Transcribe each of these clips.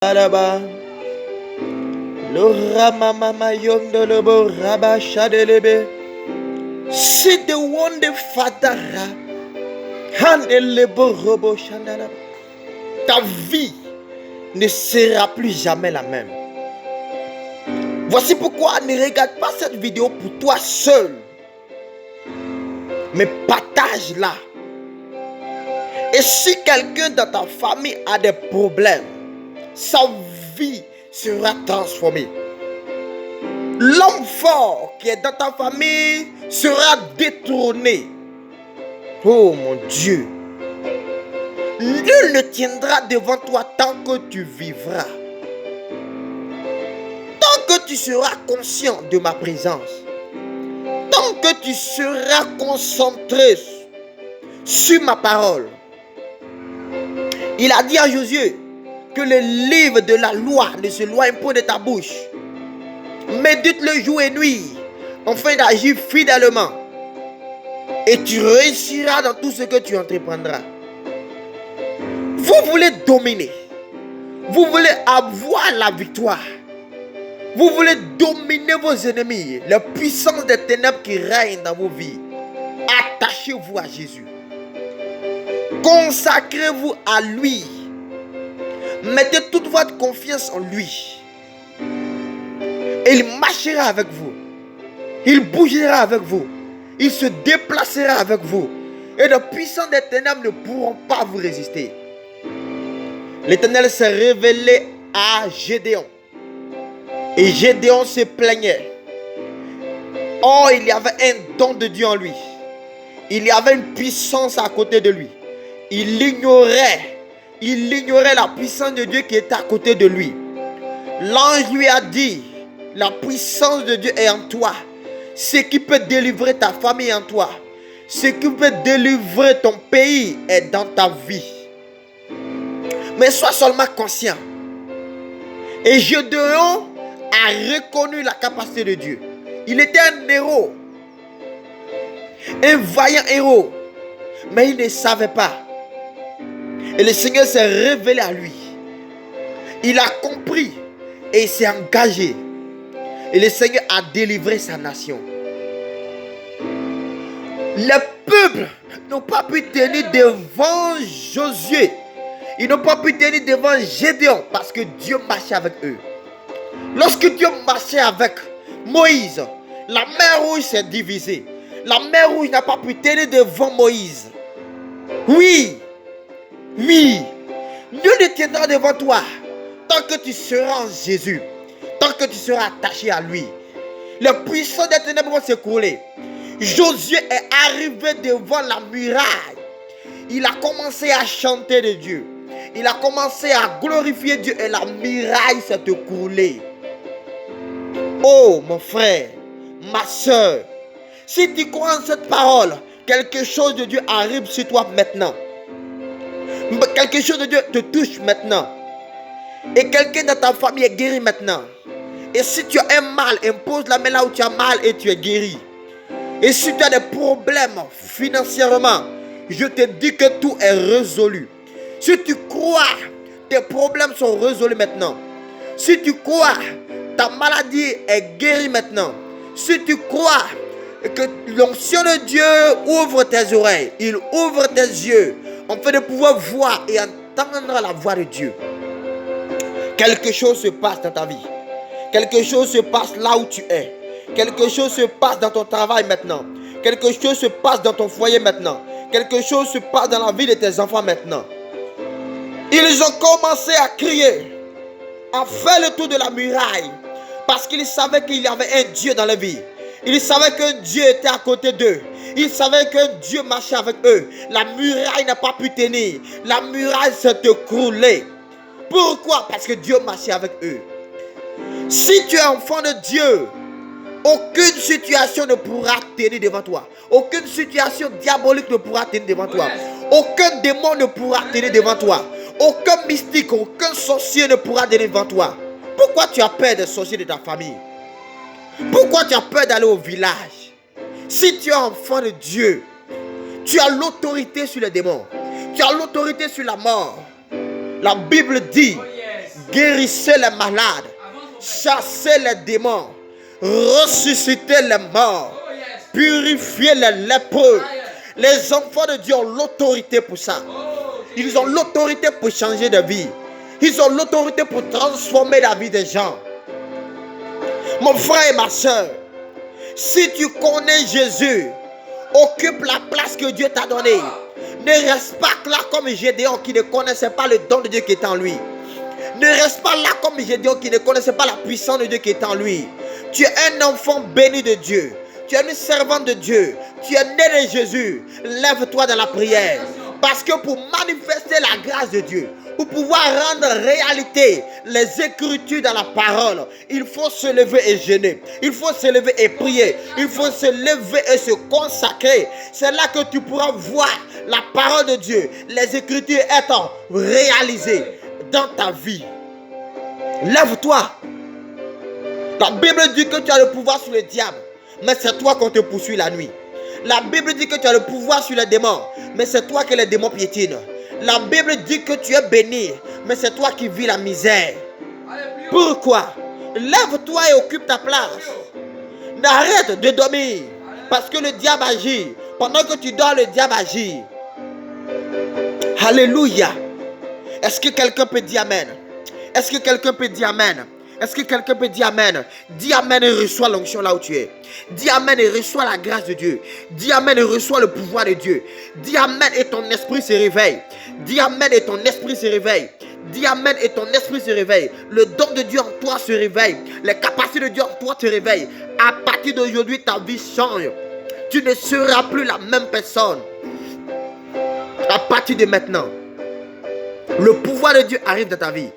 Alaba, le Ramamama Yondolobo Rabba Shadelebe, c'est de Wonde Fatara, Handelebo Robo Shandalaba. Ta vie ne sera plus jamais la même. Voici pourquoi ne regarde pas cette vidéo pour toi seul, mais partage-la. Et si quelqu'un dans ta famille a des problèmes, sa vie sera transformée. L'homme fort qui est dans ta famille sera détrôné. Oh mon Dieu. Nul ne tiendra devant toi tant que tu vivras. Tant que tu seras conscient de ma présence. Tant que tu seras concentré sur ma parole. Il a dit à Josué que le livre de la loi ne se loigne point de ta bouche. Médite-le jour et nuit, afin d'agir fidèlement. Et tu réussiras dans tout ce que tu entreprendras. Vous voulez dominer. Vous voulez avoir la victoire. Vous voulez dominer vos ennemis. La puissance des ténèbres qui règne dans vos vies. Attachez-vous à Jésus. Consacrez-vous à lui. Mettez toute votre confiance en lui. Et il marchera avec vous. Il bougera avec vous. Il se déplacera avec vous. Et les puissants des ténèbres ne pourront pas vous résister. L'Éternel s'est révélé à Gédéon. Et Gédéon se plaignait. Oh, il y avait un don de Dieu en lui. Il y avait une puissance à côté de lui. Il ignorait la puissance de Dieu qui était à côté de lui. L'ange lui a dit, la puissance de Dieu est en toi. Ce qui peut délivrer ta famille est en toi. Ce qui peut délivrer ton pays est dans ta vie. Mais sois seulement conscient. Et Gédéon a reconnu la capacité de Dieu. Il était un héros. Un vaillant héros. Mais il ne savait pas. Et le Seigneur s'est révélé à lui. Il a compris et il s'est engagé. Et le Seigneur a délivré sa nation. Les peuples n'ont pas pu tenir devant Josué. Ils n'ont pas pu tenir devant Gédéon parce que Dieu marchait avec eux. Lorsque Dieu marchait avec Moïse, la mer rouge s'est divisée. La mer rouge n'a pas pu tenir devant Moïse. Oui. Nul ne tiendra devant toi tant que tu seras en Jésus, tant que tu seras attaché à lui. Les puissants des ténèbres vont s'écrouler. Josué est arrivé devant la muraille. Il a commencé à chanter de Dieu. Il a commencé à glorifier Dieu et la muraille s'est écroulée. Oh mon frère, ma soeur, si tu crois en cette parole, quelque chose de Dieu arrive sur toi maintenant. Quelque chose de Dieu te touche maintenant. Et quelqu'un dans ta famille est guéri maintenant. Et si tu as un mal, impose la main là où tu as mal et tu es guéri. Et si tu as des problèmes financièrement, je te dis que tout est résolu. Si tu crois, tes problèmes sont résolus maintenant. Si tu crois, ta maladie est guérie maintenant. Si tu crois que l'onction de Dieu ouvre tes oreilles, il ouvre tes yeux, afin de pouvoir voir et entendre la voix de Dieu. Quelque chose se passe dans ta vie. Quelque chose se passe là où tu es. Quelque chose se passe dans ton travail maintenant. Quelque chose se passe dans ton foyer maintenant. Quelque chose se passe dans la vie de tes enfants maintenant. Ils ont commencé à crier, à faire le tour de la muraille, parce qu'ils savaient qu'il y avait un Dieu dans la vie. Ils savaient que Dieu était à côté d'eux. Ils savaient que Dieu marchait avec eux. La muraille n'a pas pu tenir. La muraille s'est écroulée. Pourquoi? Parce que Dieu marchait avec eux. Si tu es enfant de Dieu, aucune situation ne pourra tenir devant toi. Aucune situation diabolique ne pourra tenir devant toi. Aucun démon ne pourra tenir devant toi. Aucun mystique, aucun sorcier ne pourra tenir devant toi. Pourquoi tu as peur des sorciers de ta famille? Pourquoi tu as peur d'aller au village? Si tu es enfant de Dieu, tu as l'autorité sur les démons. Tu as l'autorité sur la mort. La Bible dit guérissez les malades, chassez les démons, ressuscitez les morts, purifiez les lépreux. Les enfants de Dieu ont l'autorité pour ça. Ils ont l'autorité pour changer de vie. Ils ont l'autorité pour transformer la vie des gens. Mon frère et ma soeur, si tu connais Jésus, occupe la place que Dieu t'a donnée. Ne reste pas là comme Gédéon qui ne connaissait pas le don de Dieu qui est en lui. Ne reste pas là comme Gédéon qui ne connaissait pas la puissance de Dieu qui est en lui. Tu es un enfant béni de Dieu. Tu es une servante de Dieu. Tu es né de Jésus. Lève-toi dans la prière. Parce que pour manifester la grâce de Dieu, pour pouvoir rendre réalité les écritures dans la parole, il faut se lever et jeûner. Il faut se lever et prier. Il faut se lever et se consacrer. C'est là que tu pourras voir la parole de Dieu, les écritures étant réalisées dans ta vie. Lève-toi. La Bible dit que tu as le pouvoir sur le diable, mais c'est toi qu'on te poursuit la nuit. La Bible dit que tu as le pouvoir sur les démons, mais c'est toi que les démons piétinent. La Bible dit que tu es béni, mais c'est toi qui vis la misère. Pourquoi? Lève-toi et occupe ta place. N'arrête de dormir, parce que le diable agit. Pendant que tu dors, le diable agit. Alléluia. Est-ce que quelqu'un peut dire amen? Est-ce que quelqu'un peut dire amen? Est-ce que quelqu'un peut dire amen? Dis amen et reçois l'onction là où tu es. Dis amen et reçois la grâce de Dieu. Dis amen et reçois le pouvoir de Dieu. Dis amen et ton esprit se réveille. Dis amen et ton esprit se réveille. Dis amen et ton esprit se réveille. Le don de Dieu en toi se réveille. Les capacités de Dieu en toi se réveillent. À partir d'aujourd'hui, ta vie change. Tu ne seras plus la même personne. À partir de maintenant, le pouvoir de Dieu arrive dans ta vie.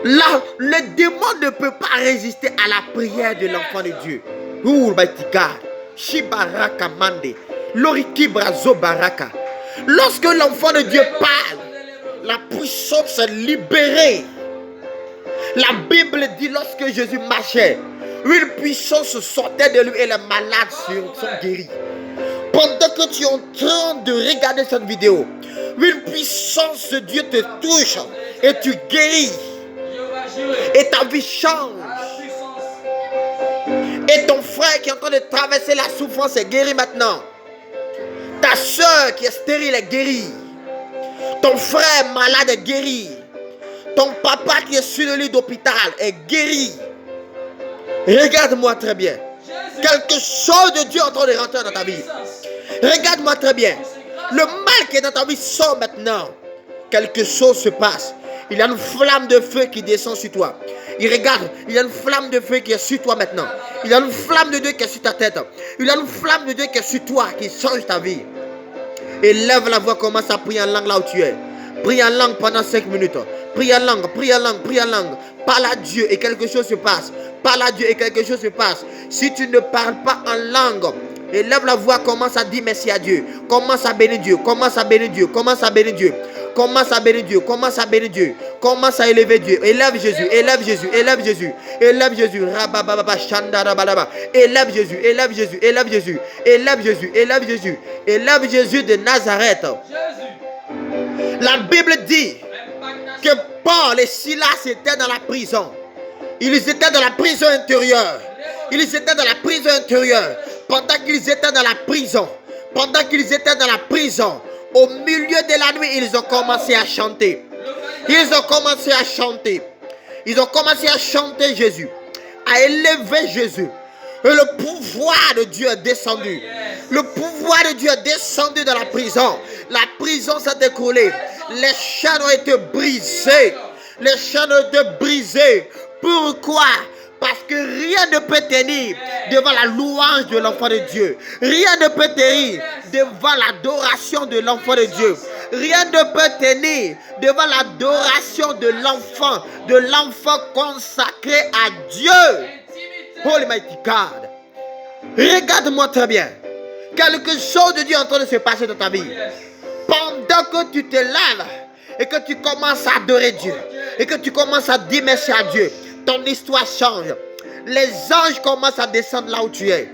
Là, le démon ne peut pas résister à la prière de l'enfant de Dieu. Lorsque l'enfant de Dieu parle, la puissance est libérée. La Bible dit lorsque Jésus marchait, une puissance sortait de lui et les malades sont guéris. Pendant que tu es en train de regarder cette vidéo, une puissance de Dieu te touche et tu guéris. Et ta vie change. Et ton frère qui est en train de traverser la souffrance est guéri maintenant. Ta soeur qui est stérile est guérie. Ton frère malade est guéri. Ton papa qui est sur le lit d'hôpital est guéri. Regarde-moi très bien. Quelque chose de Dieu est en train de rentrer dans ta vie. Regarde-moi très bien. Le mal qui est dans ta vie sort maintenant. Quelque chose se passe. Il y a une flamme de feu qui descend sur toi. Il regarde, il y a une flamme de feu qui est sur toi maintenant. Il y a une flamme de Dieu qui est sur ta tête. Il y a une flamme de Dieu qui est sur toi, qui change ta vie. Élève la voix, commence à prier en langue là où tu es. Prie en langue pendant 5 minutes. Prie en langue, prie en langue, prie en langue. Parle à Dieu et quelque chose se passe. Parle à Dieu et quelque chose se passe. Si tu ne parles pas en langue, élève la voix, commence à dire merci à Dieu. Commence à bénir Dieu, commence à bénir Dieu, commence à bénir Dieu. Commence à bénir Dieu, commence à bénir Dieu, commence à élever Dieu. Élève Jésus, élève Jésus, élève Jésus, élève Jésus. Rabababa, Shandarabalaba. Élève Jésus, élève Jésus, élève Jésus, élève Jésus, élève Jésus, élève Jésus de Nazareth. La Bible dit que Paul et Silas étaient dans la prison. Ils étaient dans la prison intérieure. Ils étaient dans la prison intérieure. Pendant qu'ils étaient dans la prison, pendant qu'ils étaient dans la prison, au milieu de la nuit, ils ont commencé à chanter. Ils ont commencé à chanter. Ils ont commencé à chanter Jésus, à élever Jésus. Et le pouvoir de Dieu est descendu. Le pouvoir de Dieu est descendu dans la prison. La prison s'est écroulée. Les chaînes ont été brisées. Les chaînes ont été brisées. Pourquoi? Parce que rien ne peut tenir devant la louange de l'enfant de Dieu. Rien ne peut tenir devant l'adoration de l'enfant de Dieu. Rien ne peut tenir devant l'adoration de l'enfant consacré à Dieu. Holy mighty God. Regarde-moi très bien. Quelque chose de Dieu est en train de se passer dans ta vie. Pendant que tu te lèves et que tu commences à adorer Dieu et que tu commences à dire merci à Dieu, ton histoire change. Les anges commencent à descendre là où tu es.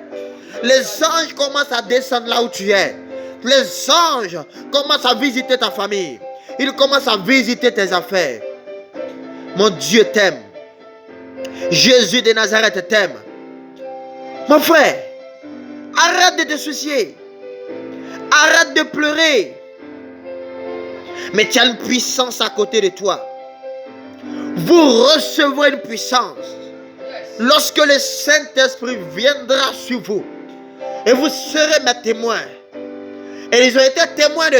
Les anges commencent à descendre là où tu es. Les anges commencent à visiter ta famille. Ils commencent à visiter tes affaires. Mon Dieu t'aime. Jésus de Nazareth t'aime. Mon frère, arrête de te soucier. Arrête de pleurer. Mais tu as une puissance à côté de toi. Vous recevrez une puissance lorsque le Saint-Esprit viendra sur vous. Et vous serez mes témoins. Et ils ont été témoins de